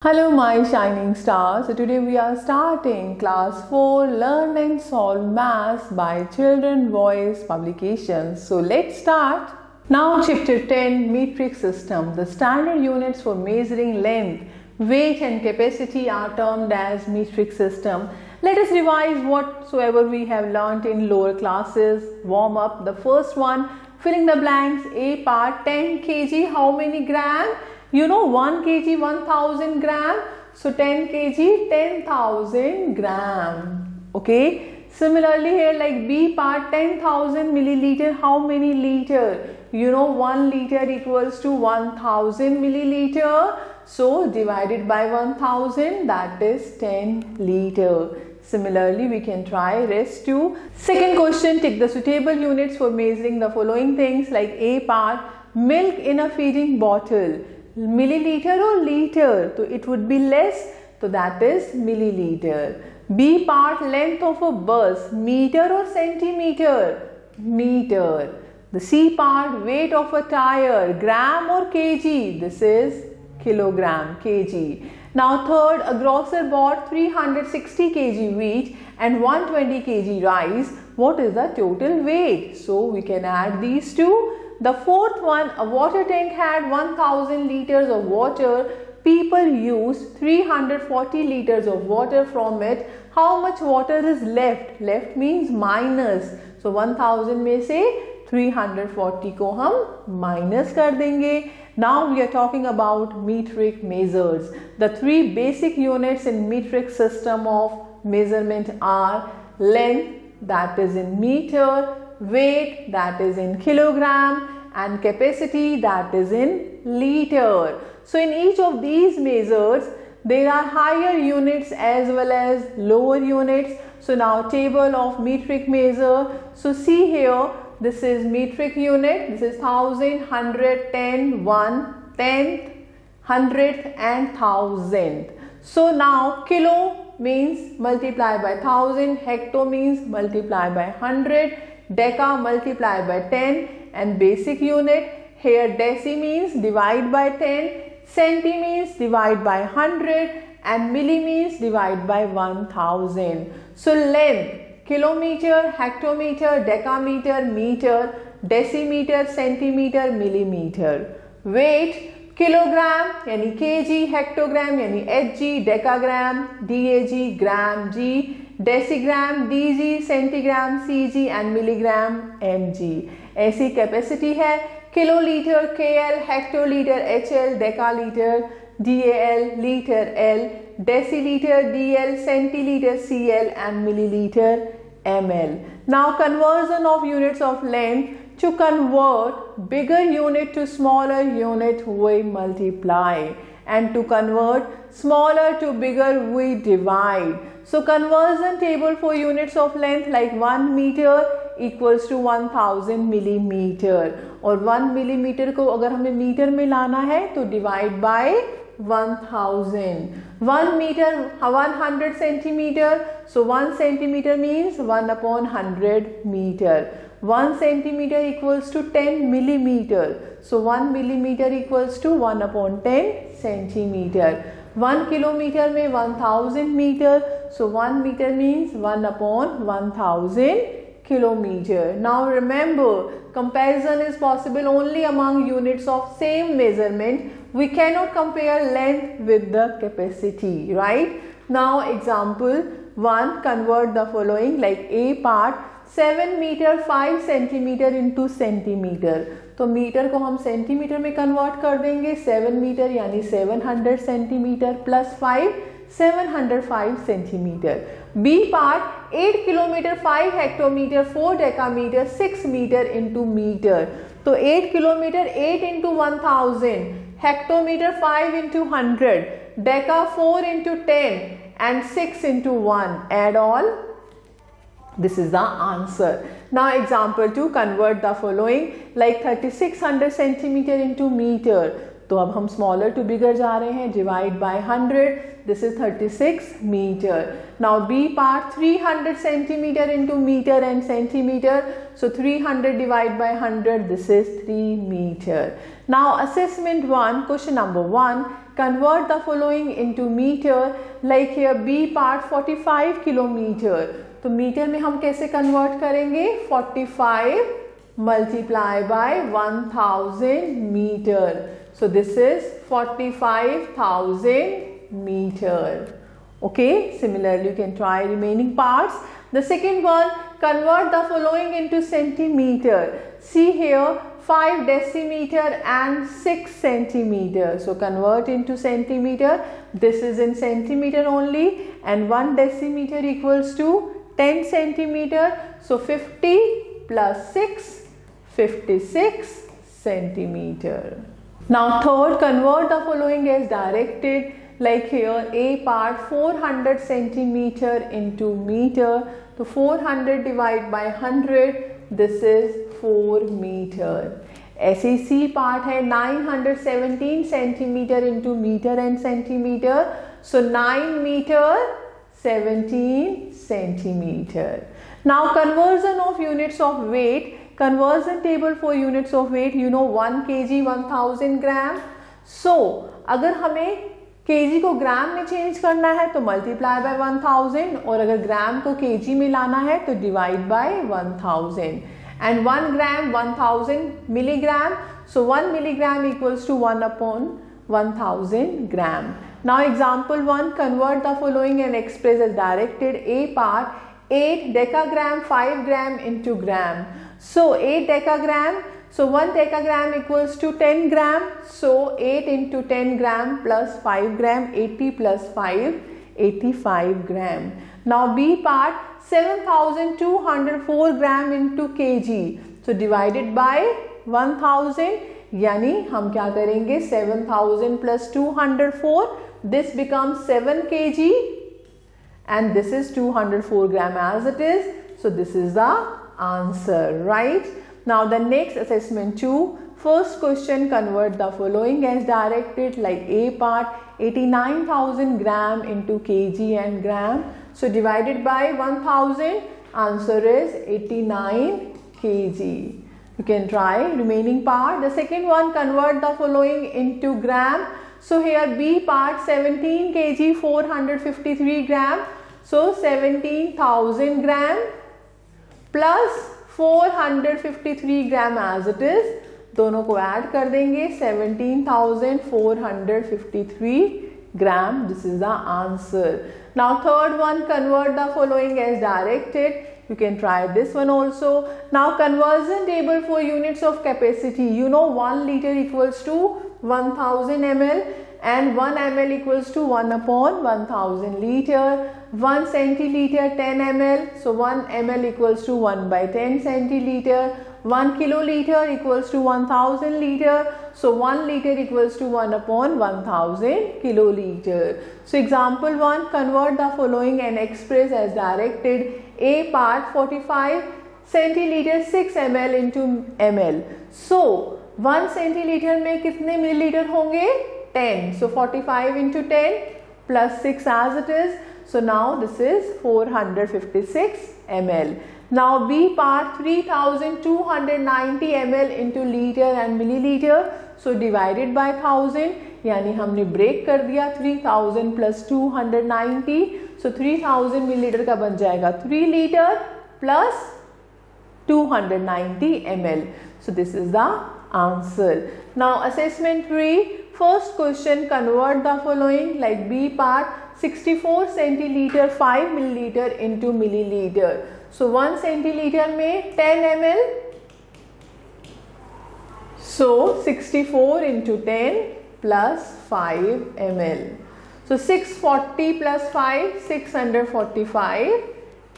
Hello my shining stars. So today we are starting class 4 Learn and Solve Maths by Children Voice Publications. So let's start. Now chapter 10 Metric System. The standard units for measuring length, weight and capacity are termed as metric system. Let us revise whatsoever we have learnt in lower classes. Warm up. The first one, filling the blanks. A part, 10 kg, how many gram? You know 1 kg 1000 gram. So 10 kg 10,000 gram. Okay. Similarly here like B part, 10,000 milliliter, how many liter? You know 1 liter equals to 1000 milliliter. So divided by 1000, that is 10 liter. Similarly, we can try rest too. Second question, take the suitable units for measuring the following things like A part, milk in a feeding bottle. Milliliter or liter? So it would be less. So that is milliliter. B part, length of a bus. Meter or centimeter? Meter. The C part, weight of a tire. Gram or kg? This is kilogram, kg. Now third, a grocer bought 360 kg wheat and 120 kg rice. What is the total weight? So we can add these two. The fourth one, a water tank had 1000 liters of water. People used 340 liters of water from it. How much water is left? Left means minus. So 1000 में से 340 को हम minus कर देंगे. Now we are talking about metric measures. The three basic units in metric system of measurement are length, that is in meter, weight, that is in kilogram, and capacity, that is in liter. So in each of these measures there are higher units as well as lower units. So now table of metric measure. So see here, this is metric unit, this is 1000, 100, 10, 1, 10th, 100th and 1000th. So now kilo means multiply by 1000, hecto means multiply by 100, deca multiply by 10 and basic unit here deci means divide by 10, centi means divide by 100 and milli means divide by 1000. So length, kilometer, hectometer, decameter, meter, decimeter, centimeter, millimeter. Weight, kilogram यानी kg, hectogram यानी hg, decagram, dag, gram, g, decigram, dg, centigram, cg and milligram, mg. ऐसी capacity है kilolitre kl, hectolitre hl, डेकालीटर dal, litre l, decilitre dl, centilitre cl and milliliter ml. Now conversion of units of length. To convert bigger unit to smaller unit we multiply, and to convert smaller to bigger we divide. So conversion table for units of length like 1 meter equals to 1000 millimeter, और 1 millimeter को अगर हमें metre में लाना है तो divide by 1000. 1 meter 100 centimeter. So 1 centimeter means 1 upon 100 meter. 1 centimeter equals to 10 millimeter. So 1 millimeter equals to 1 upon 10 centimeter. 1 kilometer में 1000 meter. So 1 meter means 1 upon 1000 kilometer. Now remember, comparison is possible only among units of same measurement. We cannot compare length with the capacity, right? Now example 1, convert the following like A part, 7 meter 5 centimeter into centimeter. तो metre को हम centimetre में convert कर देंगे. 7 metre यानी 700 centimetre plus 5 705 centimetre. B part 8 kilometre 5 hectometre 4 decametre 6 metre into metre. तो 8 kilometre 8 into 1000, hectometre 5 into 100, deca 4 into 10 and 6 into 1. Add all. This is the answer. Now example 2, convert the following like 3600 centimeter into meter. तो अब हम smaller to bigger जा रहे हैं. Divide by 100. This is 36 meter. Now B part 300 centimeter into meter and centimeter. So 300 divide by 100. This is 3 meter. Now assessment 1, question number 1. convert the following into meter. Like here B part 45 kilometer. तो metre में हम कैसे convert करेंगे? 45 multiply by 1000 meter. So this is 45,000 meter. Okay, similarly you can try remaining parts. The second one, convert the following into centimeter. See here 5 decimeter and 6 centimeter. So convert into centimeter. This is in centimeter only, and 1 decimeter equals to 10 centimeter. So 50 plus 6, 56 centimeter. Now third, convert the following as directed. Like here A part 400 centimeter into meter. So 400 divided by 100. This is 4 meter. ऐसे C part है 917 centimeter into meter and centimeter. So 9 meter 17 centimeter. Now conversion of units of weight. Conversion table for units of weight, you know 1 kg 1000 gram. So अगर हमें kg को ग्राम में change करना है तो multiply by 1000, और अगर ग्राम को kg में लाना है तो divide by 1000. And 1 gram 1000 milligram. So 1 milligram equals to 1 upon 1000 gram. Now example 1, convert the following and express as directed. A part 8 decagram 5 gram into gram. So 8 decagram, so 1 decagram equals to 10 gram. So 8 into 10 gram plus 5 gram, 80 plus 5, 85 gram. Now B part 7204 gram into kg. So divided by 1000, यानी हम क्या करेंगे 7000 plus 204. This becomes 7 kg and this is 204 gram as it is. So this is the answer, right? Now the next assessment 2. First question, convert the following as directed. Like A part 89,000 gram into kg and gram. So divided by 1000, answer is 89 kg. You can try remaining part. The second one, convert the following into gram. So here B part 17 kg 453 gram. So 17,000 gram plus 453 gram as it is. दोनों को add कर देंगे 17,453 gram. This is the answer. Now third one, convert the following as directed. You can try this one also. Now conversion table for units of capacity. You know 1 liter equals to 1000 ml and 1 ml equals to 1 upon 1000 liter. 1 centiliter 10 ml. So 1 ml equals to 1 by 10 centiliter. 1 kiloliter equals to 1000 liter. So 1 liter equals to 1 upon 1000 kiloliter. So example 1, convert the following and express as directed. A part 45 centiliter 6 ml into ml. So 1 centiliter में कितने millilitre होंगे? 10. So 45 into 10 plus 6 as it is. So now this is 456 ml. Now B part 3290 ml into liter and milliliter. So divided by 1000, यानी हमने break कर दिया 3000 plus 290. So 3000 milliliter का बन जाएगा 3 liter plus 290 ml. So this is the answer. Now assessment 3. First question, convert the following. Like B part 64 centiliter 5 milliliter into milliliter. So 1 centiliter में 10 ml. So 64 into 10 plus 5 ml. So 640 plus 5, 645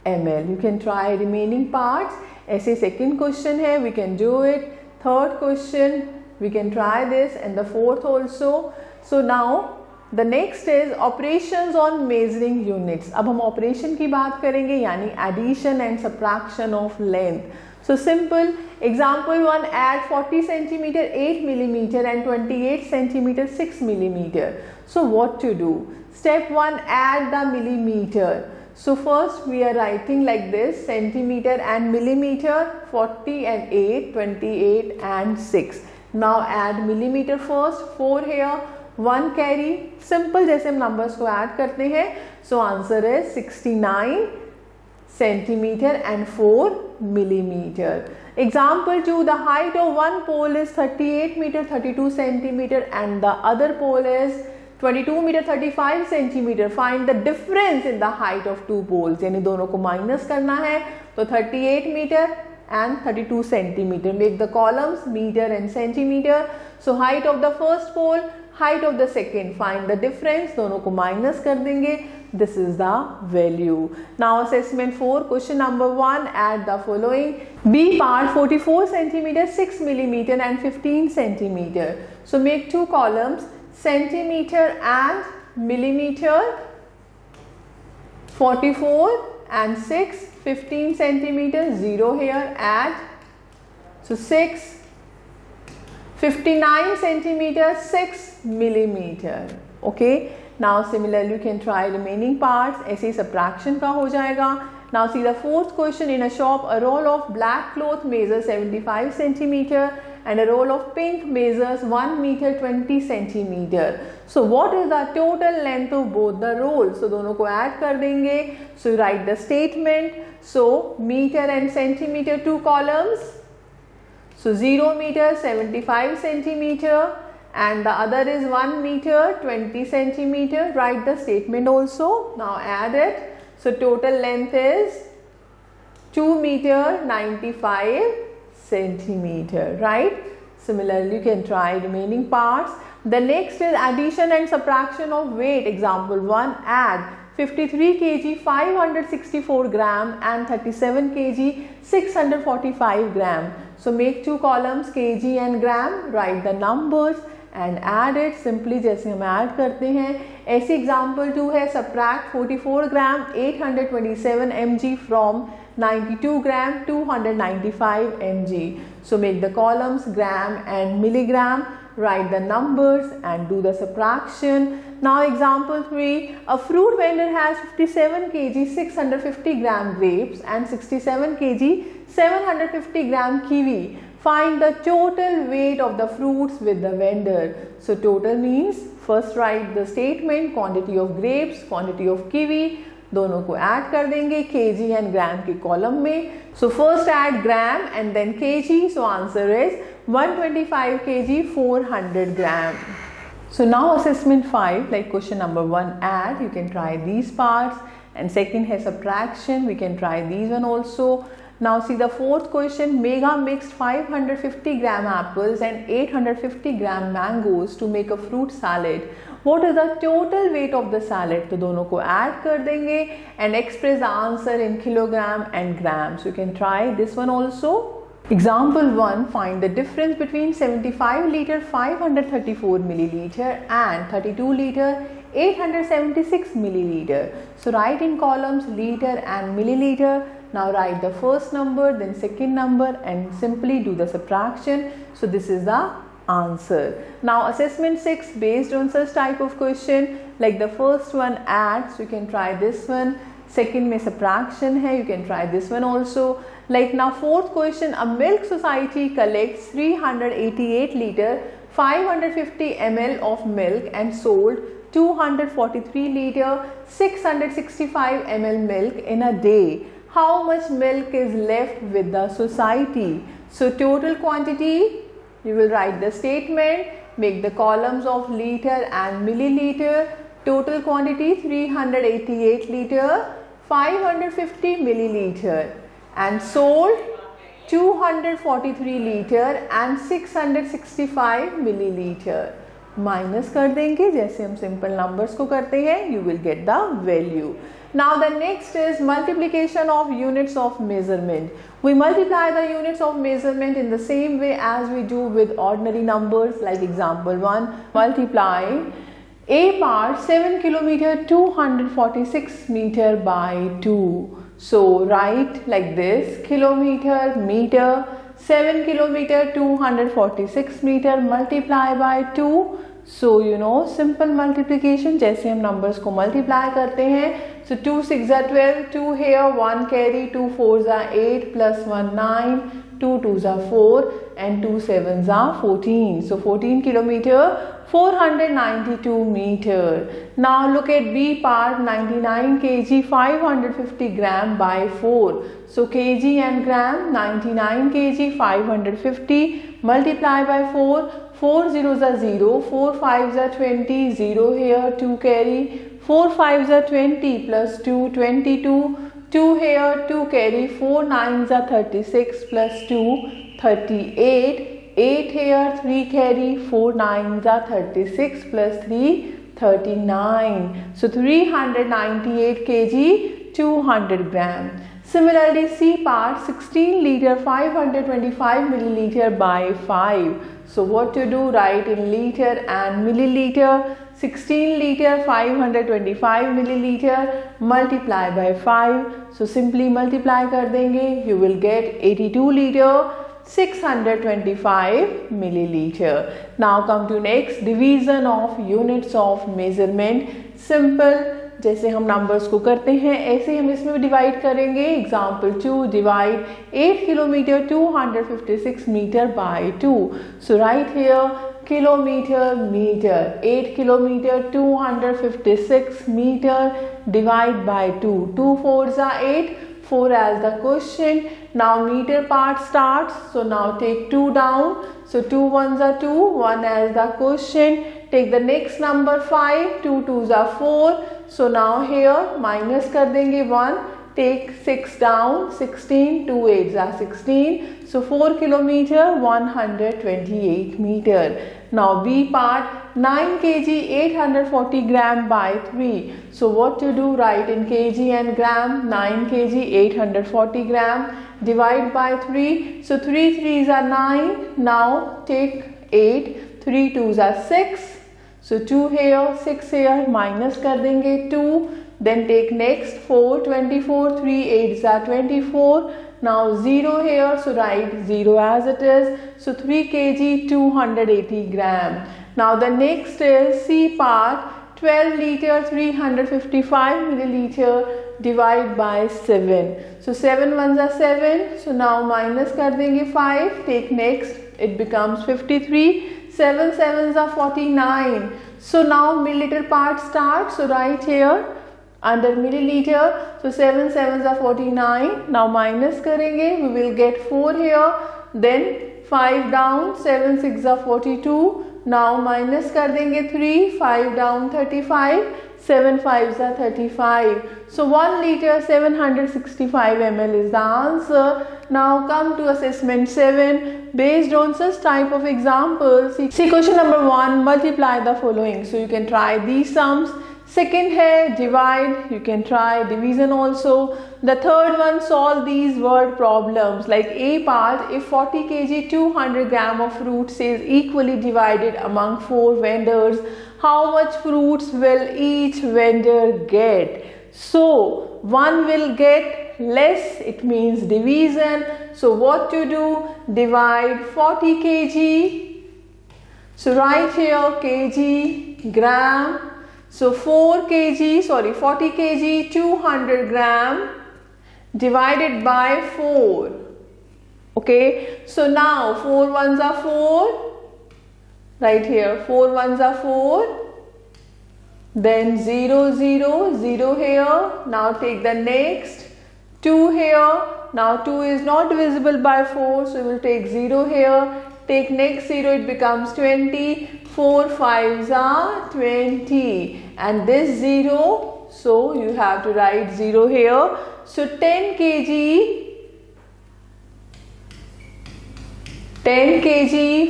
ml. You can try remaining parts. ऐसे second question है, we can do it. Third question, we can try this, and the fourth also. So now the next is operations on measuring units. अब हम operation की बात करेंगे, यानी addition and subtraction of length. So simple. Example 1, add 40 centimeter 8 millimeter and 28 centimeter 6 millimeter. So what to do? Step 1, add the millimeter. So first we are writing like this, centimeter and millimeter, 40 and 8, 28 and 6. Now add millimeter first, 4 here, 1 carry, simple जैसे हम numbers को add करते हैं. So answer is 69 centimeter and 4 millimeter. Example 2, the height of one pole is 38 meter 32 centimeter and the other pole is 22 meter 35 centimeter. Find the difference in the height of two poles. यानी दोनों को minus करना है, तो 38 metre and 32 centimeter. Make the columns meter and centimeter. So height of the first pole, height of the second. Find the difference. दोनों को minus कर देंगे. This is the value. Now assessment 4, question number 1, add the following. B part 44 centimeter, 6 millimeter and 15 centimeter. So make two columns, centimeter and millimeter. 44 and 6, 15 centimeter, 0 here, add. So 6, 59 centimeter, 6 millimeter. Okay. Now similarly you can try remaining parts. ऐसे subtraction का हो जाएगा. Now see the fourth question. In a shop, a roll of black cloth measures 75 centimeter and a roll of pink measures 1 meter 20 centimeter. So what is the total length of both the rolls? So दोनों को add कर देंगे. So write the statement. So meter and centimeter, two columns. So 0 meter 75 centimeter. And the other is 1 meter 20 centimeter. Write the statement also. Now add it. So total length is 2 meter 95 centimeter. Right? Similarly, you can try remaining parts. The next is addition and subtraction of weight. Example 1. Add 53 kg 564 gram and 37 kg 645 gram. So make two columns, kg and gram. Write the numbers and add it. Simply जैसे हम add करते हैं. ऐसे example 2 है, subtract 44 gram 827 mg from 92 gram 295 mg. So make the columns gram and milligram. Write the numbers and do the subtraction. Now example 3, a fruit vendor has 57 kg 650 gram grapes and 67 kg 750 gram kiwi. Find the total weight of the fruits with the vendor. So total means first write the statement, quantity of grapes, quantity of kiwi. दोनों को add कर देंगे kg and gram के column में. So first add gram and then kg. So answer is 125 kg 400 gram. So now assessment 5, like question number 1, add. You can try these parts. And second है subtraction. We can try these one also. Now see the fourth question. Mega mixed 550 gram apples and 850 gram mangoes to make a fruit salad. What is the total weight of the salad? तो दोनों को add कर देंगे and express the answer in kilogram and grams. You can try this one also. Example 1, find the difference between 75 liter 534 milliliter and 32 liter 876 milliliter. So write in columns liter and milliliter. Now write the first number, then second number and simply do the subtraction. So this is the answer. Now assessment 6, based on such type of question, like the first one add, so you can try this one. Second में subtraction है, you can try this one also. Like now fourth question, a milk society collects 388 liter 550 ml of milk and sold 243 liter 665 ml milk in a day. How much milk is left with the society? So total quantity, you will write the statement, make the columns of liter and milliliter. Total quantity 388 liter 550 milliliter and sold 243 liter and 665 milliliter. Minus कर देंगे जैसे हम simple numbers को करते हैं. You will get the value. Now the next is multiplication of units of measurement. We multiply the units of measurement in the same way as we do with ordinary numbers. Like example 1, multiply A part 7 kilometer 246 meter by 2. So write like this, kilometer, meter, 7 kilometer 246 meter multiply by 2. So you know simple multiplication जैसे हम numbers को multiply करते हैं. So 2 6 are 12, 2 here, 1 carry, 2 4s are 8 plus 1 9, 2 2s are 4 and 2 7s are 14. So 14 kilometer 492 meter. Now look at B part, 99 kg 550 gram by 4. So kg and gram, 99 kg 550 multiply by 4. 4 zeros are 0, 4 5s are 20, 0 here, 2 carry, 4 5s are 20 plus 2, 22, 2 here, 2 carry, 4 9s are 36 plus 2, 38, 8 here, 3 carry, 4 9s are 36 plus 3, 39. So 398 kg, 200 gram. Similarly, C part, 16 liter 525 milliliter by 5. So what to do? Write in liter and milliliter. 16 liter 525 milliliter multiply by 5. So simply multiply kar denge. You will get 82 liter 625 milliliter. Now come to next, division of units of measurement. Simple, जैसे हम numbers को करते हैं ऐसे हम इसमें भी divide करेंगे. Example 2, divide 8 kilometre 256 metre by 2. So right here kilometre metre, 8 kilometre 256 metre divide by 2. 2 4s are 8, 4 as the question. Now meter part starts, so now take 2 down. So 2 1s are 2, 1 as the question. Take the next number 5, 2 2s are 4. So now here minus kar denge 1. Take 6 down, 16, 2 8s are 16. So 4 kilometer 128 meter. Now B part, 9 kg 840 gram by 3. So what to do? Write in kg and gram. 9 kg 840 gram divide by 3. So 3 3s are 9. Now take 8. 3 2s are 6. So 2 here, 6 here, minus kar denge 2. Then take next 4, 24, 3 8s are 24. Now 0 here, so write 0 as it is. So 3 kg 280 gram. Now the next is C part, 12 liter 355 milliliter divide by 7. So 7 1s are 7. So now minus kar denge 5. Take next, it becomes 53. 7 7s are 49. So now milliliter part starts. So right here under milliliter. So 7 7s are 49. Now minus karenge. We will get 4 here. Then 5 down. 7 6 are 42. Now minus kar denge 3. 5 down 35. 7 5s are 35. So 1 liter 765 ml is the answer. Now come to assessment 7. Based on such type of examples, see question number 1, multiply the following. So you can try these sums. Second है divide, you can try division also. The third one, solve these word problems. Like A part, if 40 kg 200 gram of fruits is equally divided among 4 vendors, how much fruits will each vendor get? So one will get less, it means division. So what to do? Divide 40 kg. So right here kg, gram. So 40 kg 200 gram divided by 4. Okay, so now 4 1s are 4. Right here 4 1s are 4. Then 0 0 0 here. Now take the next 2 here. Now 2 is not divisible by 4, so we will take 0 here. Take next 0, it becomes 20. 4 5s are 20. And this 0, so you have to write 0 here. So 10 kg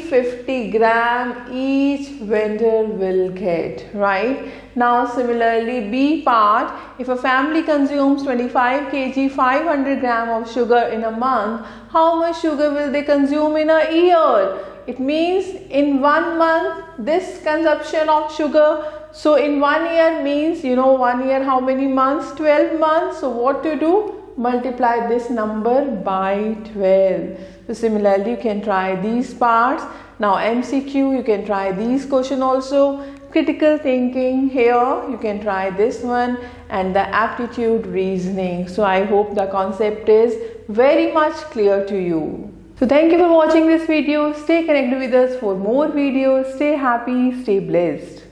50 gram each vendor will get, right? Now similarly B part, if a family consumes 25 kg 500 gram of sugar in a month, how much sugar will they consume in a year? It means in 1 month this consumption of sugar. So in 1 year means, 1 year how many months? 12 months. So what to do? Multiply this number by 12. So similarly you can try these parts. Now MCQ, you can try these question also. Critical thinking, here you can try this one, and the aptitude reasoning. So I hope the concept is very much clear to you. So thank you for watching this video. Stay connected with us for more videos. Stay happy, stay blessed.